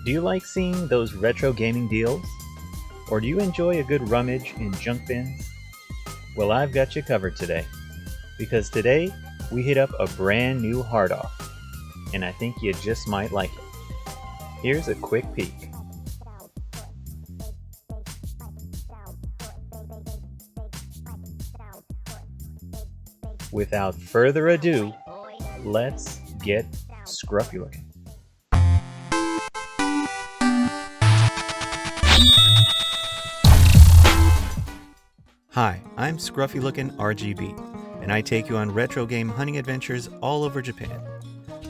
Do you like seeing those retro gaming deals? Or do you enjoy a good rummage in junk bins? Well, I've got you covered today. Because today, we hit up a brand new hardoff. And I think you just might like it. Here's a quick peek. Without further ado, let's get scruffy looking. Hi, I'm Scruffy Lookin RGB, and I take you on retro game hunting adventures all over Japan.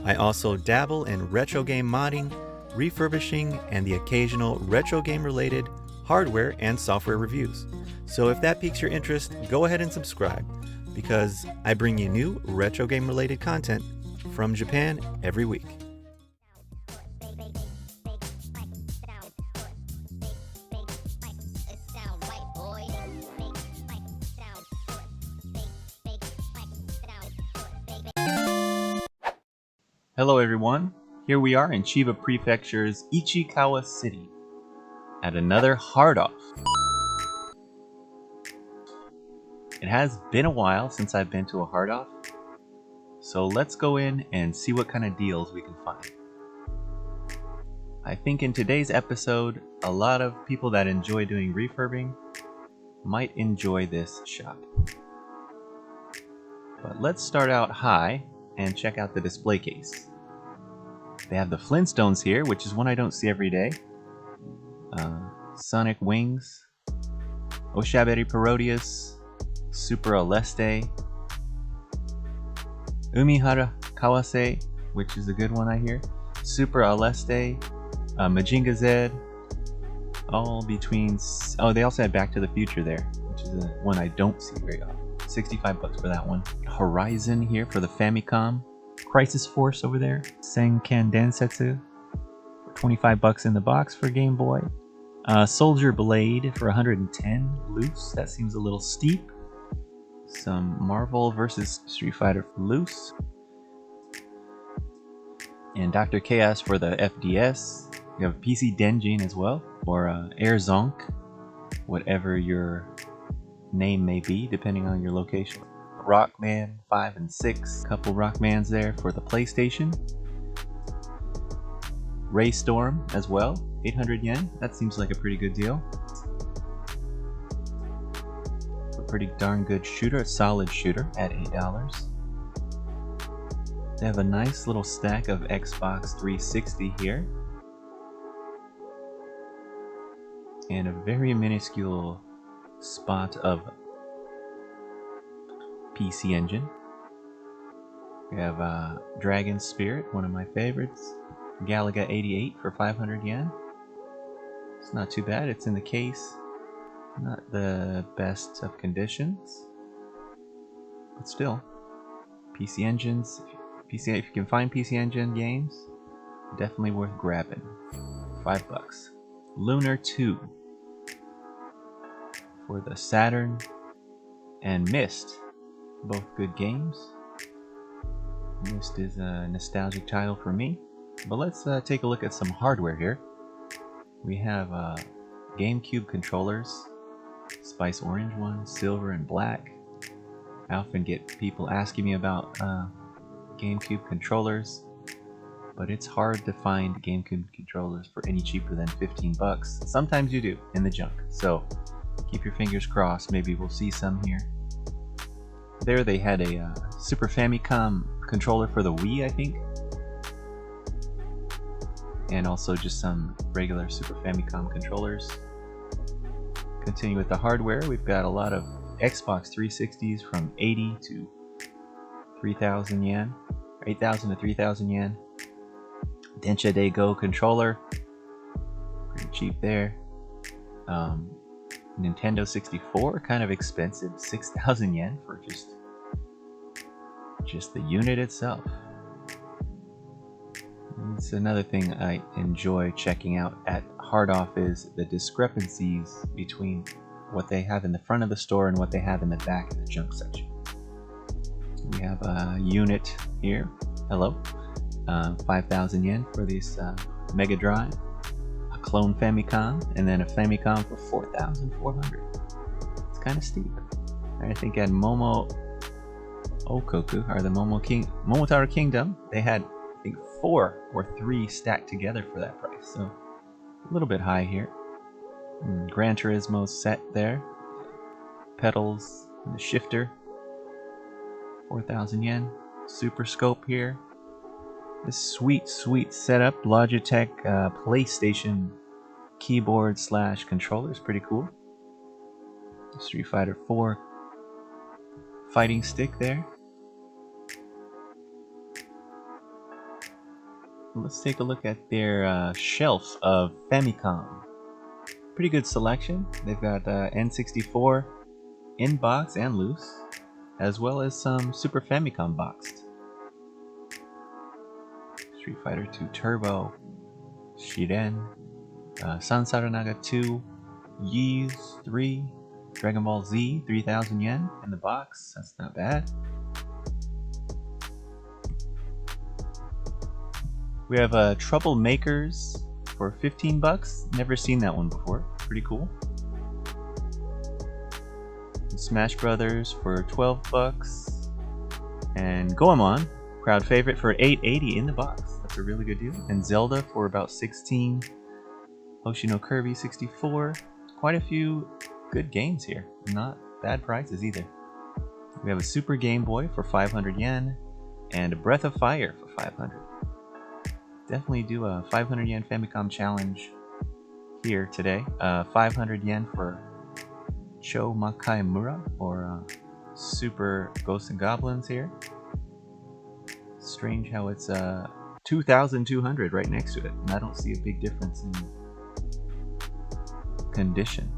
I also dabble in retro game modding, refurbishing, and the occasional retro game related hardware and software reviews. So if that piques your interest, go ahead and subscribe, because I bring you new retro game related content from Japan every week. Hello everyone, here we are in Chiba Prefecture's Ichikawa City at another hardoff. It has been a while since I've been to a hardoff, so let's go in and see what kind of deals we can find. I think in today's episode, a lot of people that enjoy doing refurbing might enjoy this shop. But let's start out high and check out the display case. They have the Flintstones here, which is one I don't see every day. Sonic Wings, Oshaberi Parodius, Super Aleste, Umihara Kawase, which is a good one I hear, Super Aleste, Majinga Z, all between... Oh, they also had Back to the Future there, which is one I don't see very often. 65 bucks for that one. Horizon here for the Famicom. Crisis Force over there. Senkan Densetsu for 25 bucks in the box for Game Boy. Soldier Blade for 110 loose. That seems a little steep. Some Marvel vs. Street Fighter loose. And Dr. Chaos for the FDS. You have PC Denjin as well. Or Air Zonk. Whatever your name may be, depending on your location. Rockman 5 and 6. Couple Rockmans there for the PlayStation. Ray Storm as well. 800 yen. That seems like a pretty good deal. A pretty darn good shooter. A solid shooter at $8. They have a nice little stack of Xbox 360 here. And a very minuscule spot of PC Engine. We have Dragon Spirit, one of my favorites. Galaga 88 for 500 yen. It's not too bad. It's in the case. Not the best of conditions, but still. PC Engines. If you can find PC Engine games, definitely worth grabbing. 5 bucks. Lunar 2 for the Saturn, and Myst. Both good games. Myst is a nostalgic title for me. But let's take a look at some hardware here. We have GameCube controllers. Spice Orange one, silver and black. I often get people asking me about GameCube controllers, but it's hard to find GameCube controllers for any cheaper than 15 bucks. Sometimes you do, in the junk. So keep your fingers crossed, maybe we'll see some here. There they had a Super Famicom controller for the Wii, I think. And also just some regular Super Famicom controllers. Continue with the hardware. We've got a lot of Xbox 360s from 80 to 3,000 yen. 8,000 to 3,000 yen. Densha Day Go controller. Pretty cheap there. Nintendo 64, kind of expensive, 6,000 yen for just the unit itself. It's another thing I enjoy checking out at hardoff is the discrepancies between what they have in the front of the store and what they have in the back of the junk section. We have a unit here. Hello. 5,000 yen for this Mega Drive. clone Famicom, and then a Famicom for 4,400. It's kind of steep. I think at Momo Okoku, or the Momotaro Kingdom, they had, I think, 4 or 3 stacked together for that price. So a little bit high here. Gran Turismo set there. Pedals and the shifter. 4,000 yen. Super scope here. This sweet setup. Logitech PlayStation keyboard / controller is pretty cool. Street Fighter 4 fighting stick there. Let's take a look at their shelf of Famicom. Pretty good selection. They've got N64 in box and loose, as well as some Super Famicom boxed. Street Fighter 2 Turbo, Shiren, Sansaranaga 2, Ys 3, Dragon Ball Z, 3,000 yen in the box. That's not bad. We have Troublemakers for 15 bucks. Never seen that one before. Pretty cool. Smash Brothers for 12 bucks. And Goemon, crowd favorite, for 880 in the box. That's a really good deal. And Zelda for about 16. Hoshino Kirby 64. Quite a few good games here. Not bad prices either. We have a Super Game Boy for 500 yen. And a Breath of Fire for 500. Definitely do a 500 yen Famicom challenge here today. 500 yen for Cho Makaimura, or Super Ghosts and Goblins here. Strange how it's 2,200 right next to it, and I don't see a big difference in condition.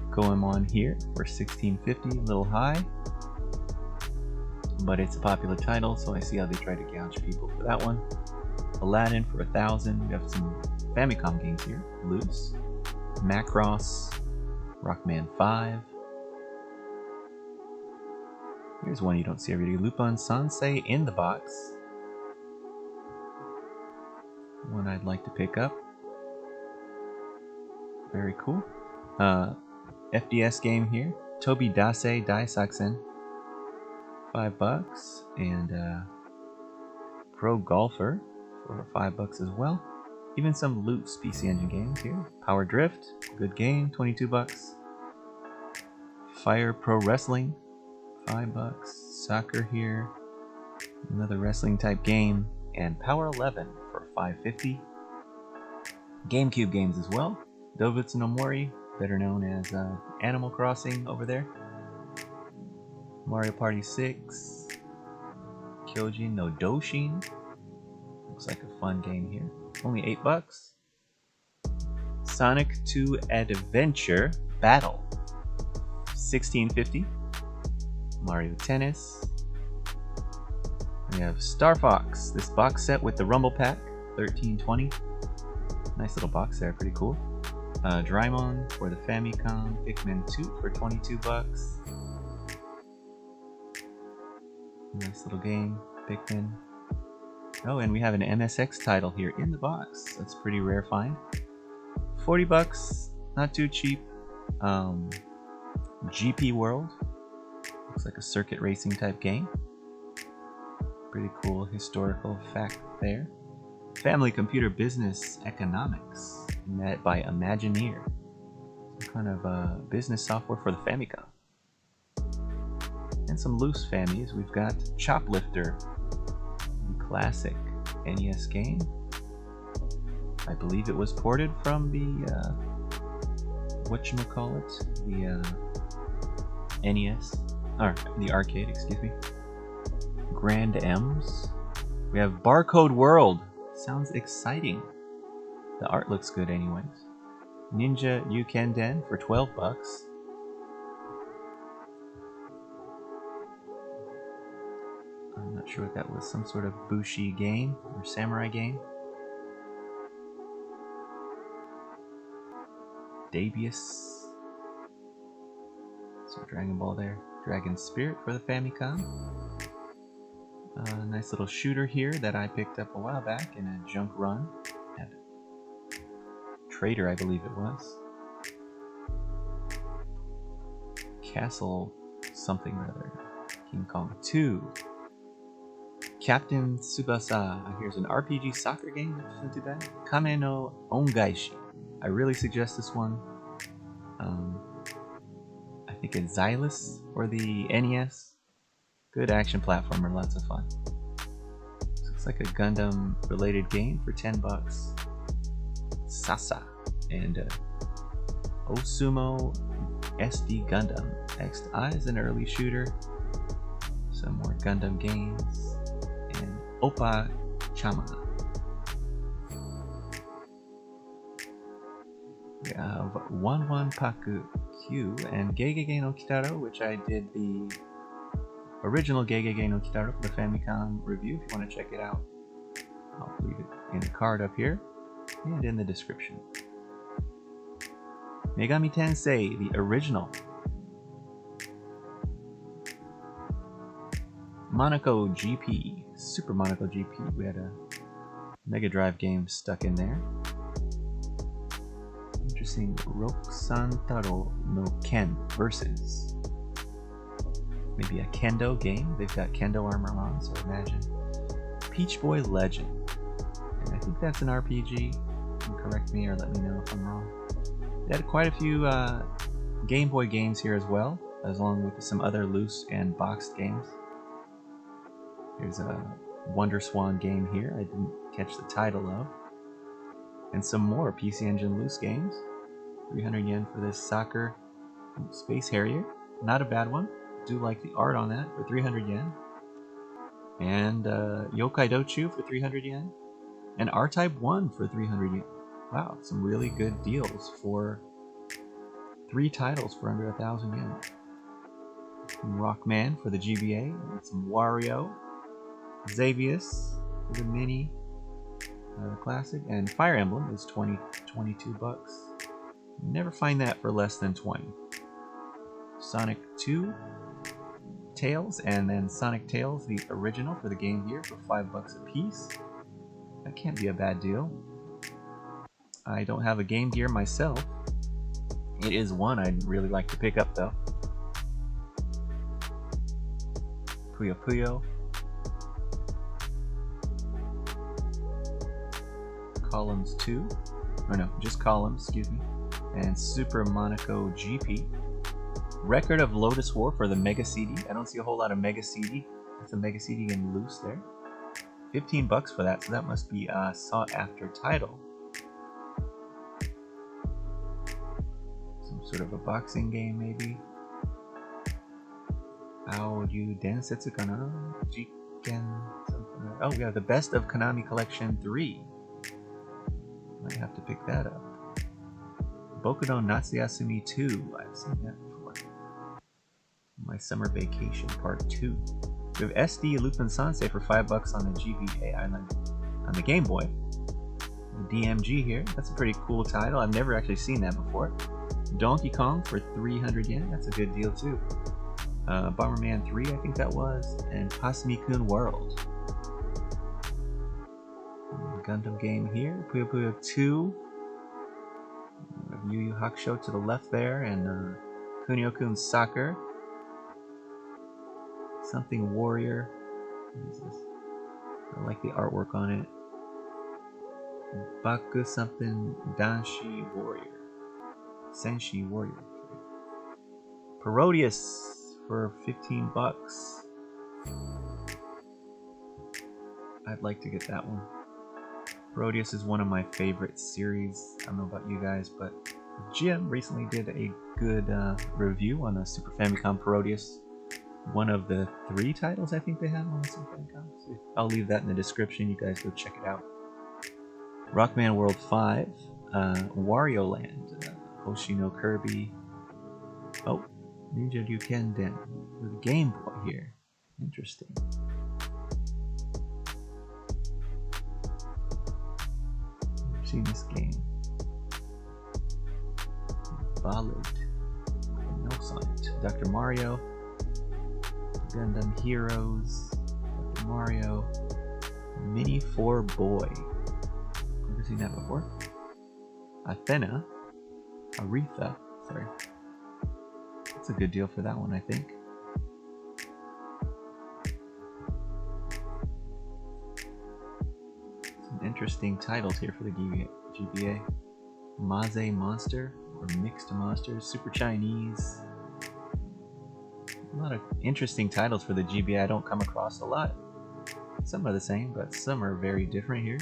Goemon here for 1650, a little high, but it's a popular title, so I see how they try to gouge people for that one. Aladdin for 1,000. We have some Famicom games here. Loose. Macross. Rockman 5. Here's one you don't see every day. Lupin Sansei in the box. One I'd like to pick up. Very cool. FDS game here. Tobi Dase Daisaksen. 5 bucks. And Pro Golfer for 5 bucks as well. Even some loose PC Engine games here. Power Drift, good game, 22 bucks. Fire Pro Wrestling, 5 bucks. Soccer here, another wrestling type game. And Power 11 for 550. GameCube games as well. Dovutsu no Mori, better known as Animal Crossing over there. Mario Party 6. Kyojin no Doshin. Looks like a fun game here. Only 8 bucks. Sonic 2 Adventure Battle, 1650. Mario Tennis. We have Star Fox, this box set with the Rumble Pack, 1320. Nice little box there, pretty cool. Draimon for the Famicom, Pikmin 2 for 22 bucks. Nice little game, Pikmin. Oh, and we have an MSX title here in the box. That's pretty rare find. 40 bucks, not too cheap. GP World. Looks like a circuit racing type game. Pretty cool historical fact there. Family Computer Business Economics, by Imagineer. Some kind of business software for the Famicom. And some loose Famis. We've got Choplifter, the classic NES game. I believe it was ported from the whatchamacallit, the NES, or the arcade, excuse me. Grand M's. We have Barcode World. Sounds exciting. The art looks good anyways. Ninja Yukenden for 12 bucks. I'm not sure what that was, some sort of Bushi game or samurai game. Dabius. So Dragon Ball there. Dragon Spirit for the Famicom. Nice little shooter here that I picked up a while back in a junk run at Trader, I believe it was. Castle something or other. King Kong 2. Captain Tsubasa. Here's an RPG soccer game. That isn't too bad. Kame no Ongaishi. I really suggest this one. I think it's Xylus or the NES. Good action platformer, lots of fun. Looks like a Gundam related game for 10 bucks. Sasa and Osumo SD Gundam. XI is an early shooter. Some more Gundam games. And Oppa Chama. We have One Paku Q and Gegege no Kitaro, which I did the original Gegege no Kitaro for the Famicom review. If you want to check it out, I'll leave it in the card up here and in the description. Megami Tensei, the original. Monaco GP, Super Monaco GP. We had a Mega Drive game stuck in there. Interesting. Rokusantaro no Ken versus maybe a Kendo game. They've got Kendo armor on, so imagine. Peach Boy Legend. And I think that's an RPG. You can correct me or let me know if I'm wrong. They had quite a few Game Boy games here as well, along with some other loose and boxed games. There's a Wonder Swan game here I didn't catch the title of. And some more PC Engine loose games. 300 yen for this soccer Space Harrier. Not a bad one. Do like the art on that for 300 yen. And Yokai Dochu for 300 yen. And R-Type 1 for 300 yen. Wow, some really good deals for 3 titles for under 1,000 yen. Some Rockman for the GBA. And some Wario. Xavius for the mini. The classic. And Fire Emblem is 22 bucks. Never find that for less than 20. Sonic 2 Tails, and then Sonic Tails, the original for the Game Gear, for 5 bucks a piece. That can't be a bad deal. I don't have a Game Gear myself. It is one I'd really like to pick up though. Puyo Puyo. Columns 2. Or no, just Columns, excuse me. And Super Monaco GP. Record of Lotus War for the Mega CD. I don't see a whole lot of Mega CD. That's a Mega CD getting loose there. 15 bucks for that, so that must be a sought after title. Some sort of a boxing game, maybe. Aoryu Densetsu Kana? Jiken something. Oh, we have the Best of Konami Collection 3. Might have to pick that up. Boku no Natsuyasumi 2. I've seen that before. My Summer Vacation Part 2. We have SD Lupin Sansei for 5 bucks on the GBA Island on the Game Boy. The DMG here. That's a pretty cool title. I've never actually seen that before. Donkey Kong for 300 yen. That's a good deal too. Bomberman 3, I think that was. And Pasumi-kun World. Gundam game here. Puyo Puyo 2. Yu Yu Hakusho to the left there, and Kunio-kun Soccer. Something Warrior. What is this? I like the artwork on it. Baku something Danshi Warrior. Senshi Warrior. Parodius for 15 bucks. I'd like to get that one. Parodius is one of my favorite series. I don't know about you guys, but Jim recently did a good review on the Super Famicom Parodius. One of the 3 titles I think they have on the Super Famicom. So I'll leave that in the description. You guys go check it out. Rockman World 5, Wario Land, Hoshino Kirby. Oh, Ninja Ryuken Den with Game Boy here. Interesting. Seen this game. Ballad. No Sonic. Dr. Mario. Gundam Heroes. Dr. Mario. Mini 4 Boy. Never seen that before. Aretha, sorry. That's a good deal for that one, I think. Some interesting titles here for the GBA. Maze Monster, or Mixed Monsters, Super Chinese. A lot of interesting titles for the GBA I don't come across a lot. Some are the same, but some are very different here.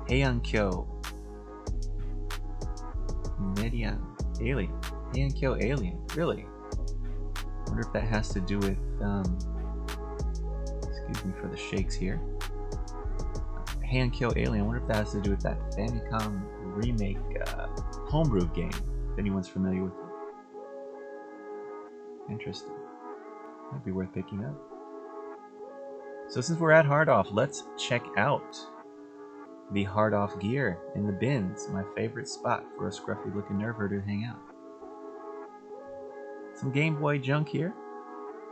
Heiankyo. Median. Alien. Heiankyo Alien. Really? Wonder if that has to do with, excuse me for the shakes here. Heiankyo Alien. I wonder if that has to do with that Famicom remake homebrew game, if anyone's familiar with it. Interesting. Might be worth picking up. So since we're at Hardoff, let's check out the Hardoff gear in the bins. My favorite spot for a scruffy looking nerve herder to hang out. Some Game Boy junk here.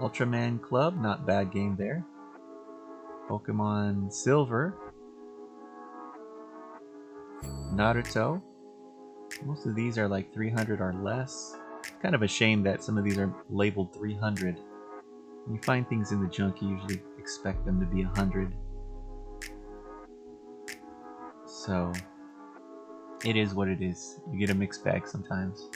Ultraman Club, not bad game there. Pokemon Silver. Naruto. Most of these are like 300 or less. Kind of a shame that some of these are labeled 300. When you find things in the junk, you usually expect them to be 100. So, it is what it is. You get a mixed bag sometimes.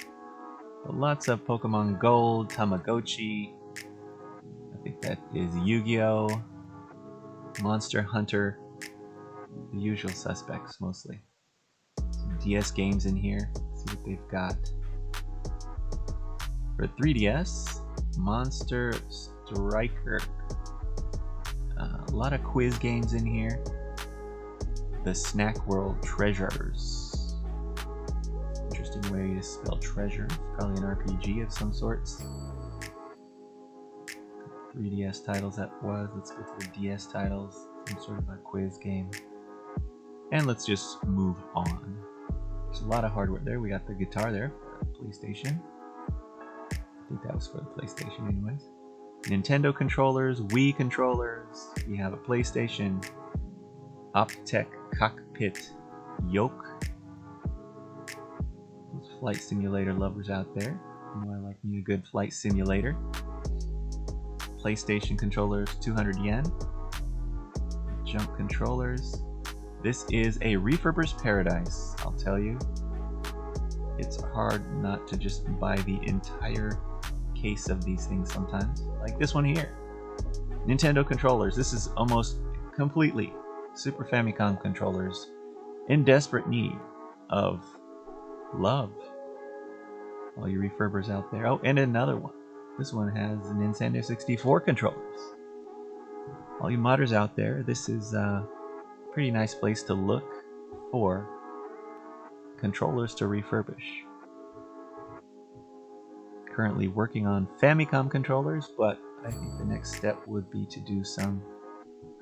But lots of Pokemon Gold, Tamagotchi. I think that is Yu-Gi-Oh! Monster Hunter. The usual suspects, mostly. Some DS games in here. Let's see what they've got. For 3DS, Monster Striker. A lot of quiz games in here. The Snack World Treasures. Interesting way to spell treasure. Probably an RPG of some sorts. 3DS titles that was. Let's go to the DS titles. Some sort of a quiz game. And let's just move on. There's a lot of hardware there. We got the guitar there for the PlayStation. I think that was for the PlayStation anyways. Nintendo controllers, Wii controllers. We have a PlayStation Optech Cockpit Yoke. Those flight simulator lovers out there. You know I like me a good flight simulator. PlayStation controllers, 200 yen. Jump controllers. This is a refurbished paradise, I'll tell you. It's hard not to just buy the entire case of these things sometimes. Like this one here. Nintendo controllers. This is almost completely Super Famicom controllers in desperate need of love. All you refurbers out there. Oh, and another one. This one has Nintendo 64 controllers. All you modders out there, this is a pretty nice place to look for controllers to refurbish. Currently working on Famicom controllers, but I think the next step would be to do some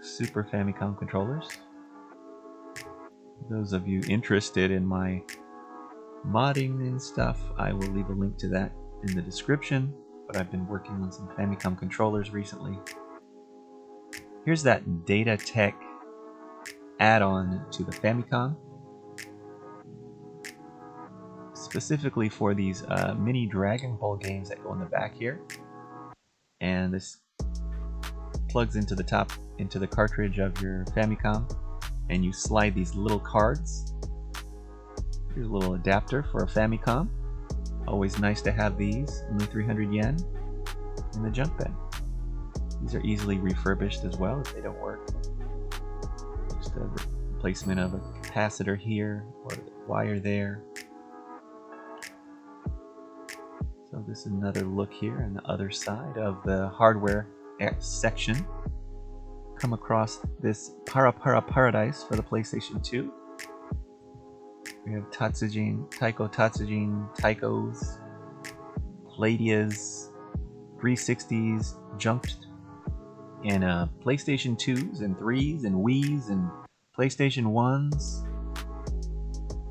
Super Famicom controllers. Those of you interested in my modding and stuff, I will leave a link to that in the description, but I've been working on some Famicom controllers recently. Here's that Data Tech add-on to the Famicom, specifically for these mini Dragon Ball games that go in the back here. And this plugs into the top, into the cartridge of your Famicom, and you slide these little cards. Here's a little adapter for a Famicom. Always nice to have these, only 300 yen in the junk bin. These are easily refurbished as well if they don't work. Just a replacement of a capacitor here or a wire there. So this is another look here on the other side of the hardware section. Come across this Paradise for the PlayStation 2. We have Taiko Tatsujin, Taikos, Pladias, 360s, junked in PlayStation 2s and 3s and Wii's and PlayStation 1s.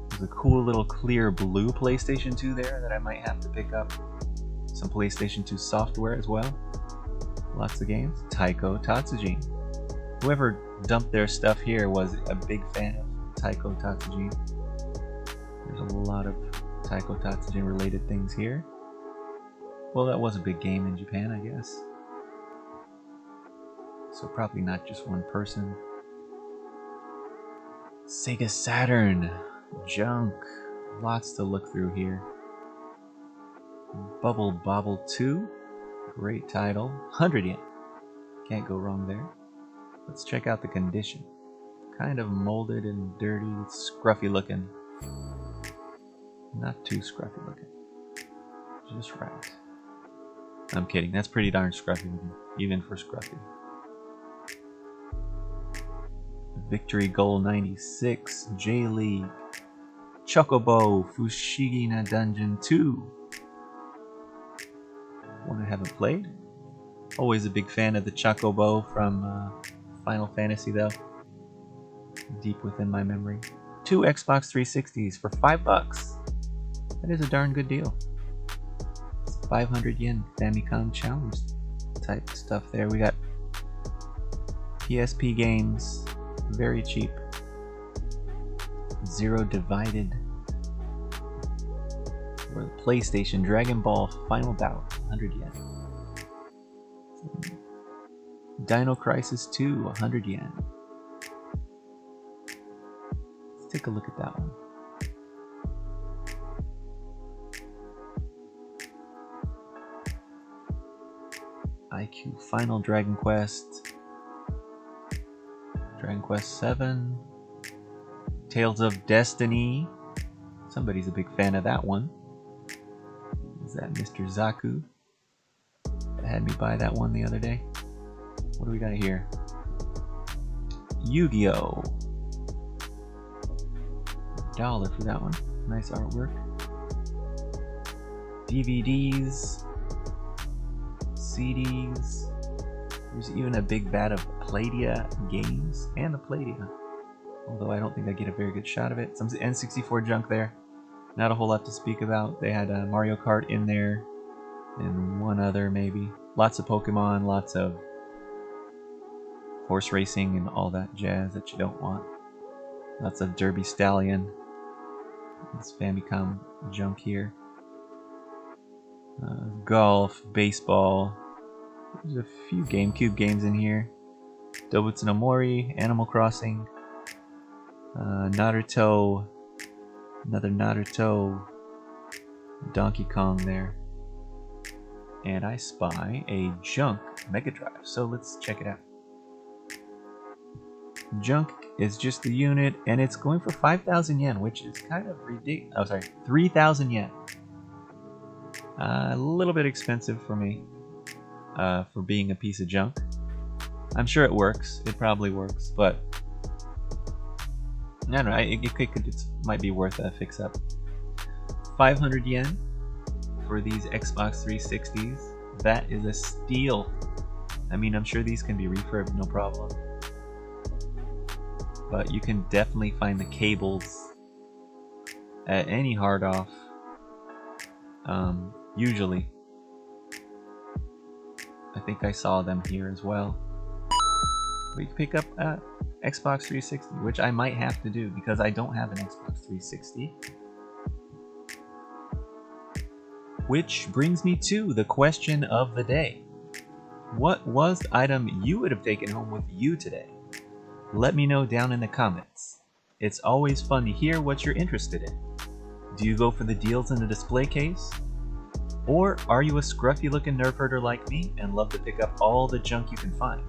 There's a cool little clear blue PlayStation 2 there that I might have to pick up. Some PlayStation 2 software as well. Lots of games. Taiko Tatsujin. Whoever dumped their stuff here was a big fan of Taiko Tatsujin. There's a lot of Taiko Tatsujin related things here. Well, that was a big game in Japan, I guess. So probably not just one person. Sega Saturn. Junk. Lots to look through here. Bubble Bobble 2. Great title. 100 yen. Can't go wrong there. Let's check out the condition. Kind of molded and dirty. It's scruffy looking. Not too scruffy looking. Just right. I'm kidding. That's pretty darn scruffy looking. Even for scruffy. Victory Goal 96. J-League. Chocobo Fushigi na Dungeon 2. One I haven't played. Always a big fan of the Chocobo from Final Fantasy though. Deep within my memory. 2 Xbox 360s for $5. That is a darn good deal. It's 500 yen Famicom challenge type stuff there. We got PSP games, very cheap. Zero Divided. Or the PlayStation Dragon Ball Final Bout, 100 yen. Dino Crisis 2, 100 yen. Let's take a look at that one. IQ Final Dragon Quest. Dragon Quest 7. Tales of Destiny. Somebody's a big fan of that one. Is that Mr. Zaku? That had me buy that one the other day. What do we got here? Yu-Gi-Oh! $1 for that one. Nice artwork. DVDs. CDs. There's even a big vat of Playdia games and the Playdia. Although I don't think I get a very good shot of it. Some N64 junk there. Not a whole lot to speak about. They had Mario Kart in there. And one other maybe. Lots of Pokemon, lots of horse racing and all that jazz that you don't want. Lots of Derby Stallion. This Famicom junk here. Golf, baseball. There's a few GameCube games in here. Dobutsu no Mori, Animal Crossing, Naruto, another Naruto, Donkey Kong there. And I spy a junk Mega Drive, so let's check it out. Junk is just the unit, and it's going for 5,000 yen, which is kind of ridiculous. Oh, sorry, 3,000 yen. A little bit expensive for me, for being a piece of junk. I'm sure it works. It probably works, but I don't know. It might be worth a fix-up. 500 yen for these Xbox 360s. That is a steal. I mean, I'm sure these can be refurbed, no problem. But you can definitely find the cables at any hardoff. Usually. I think I saw them here as well. We can pick up Xbox 360, which I might have to do because I don't have an Xbox 360. Which brings me to the question of the day. What was the item you would have taken home with you today? Let me know down in the comments. It's always fun to hear what you're interested in. Do you go for the deals in the display case? Or are you a scruffy looking nerf herder like me and love to pick up all the junk you can find?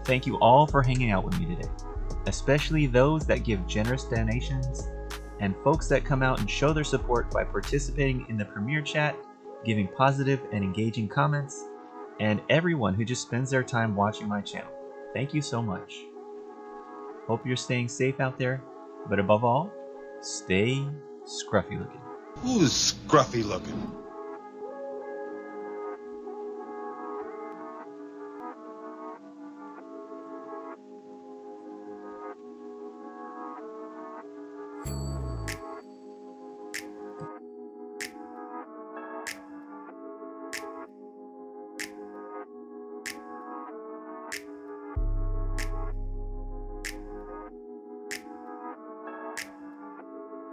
Thank you all for hanging out with me today, especially those that give generous donations and folks that come out and show their support by participating in the premiere chat, giving positive and engaging comments, and everyone who just spends their time watching my channel. Thank you so much. Hope you're staying safe out there, but above all, stay scruffy looking. Who's scruffy looking?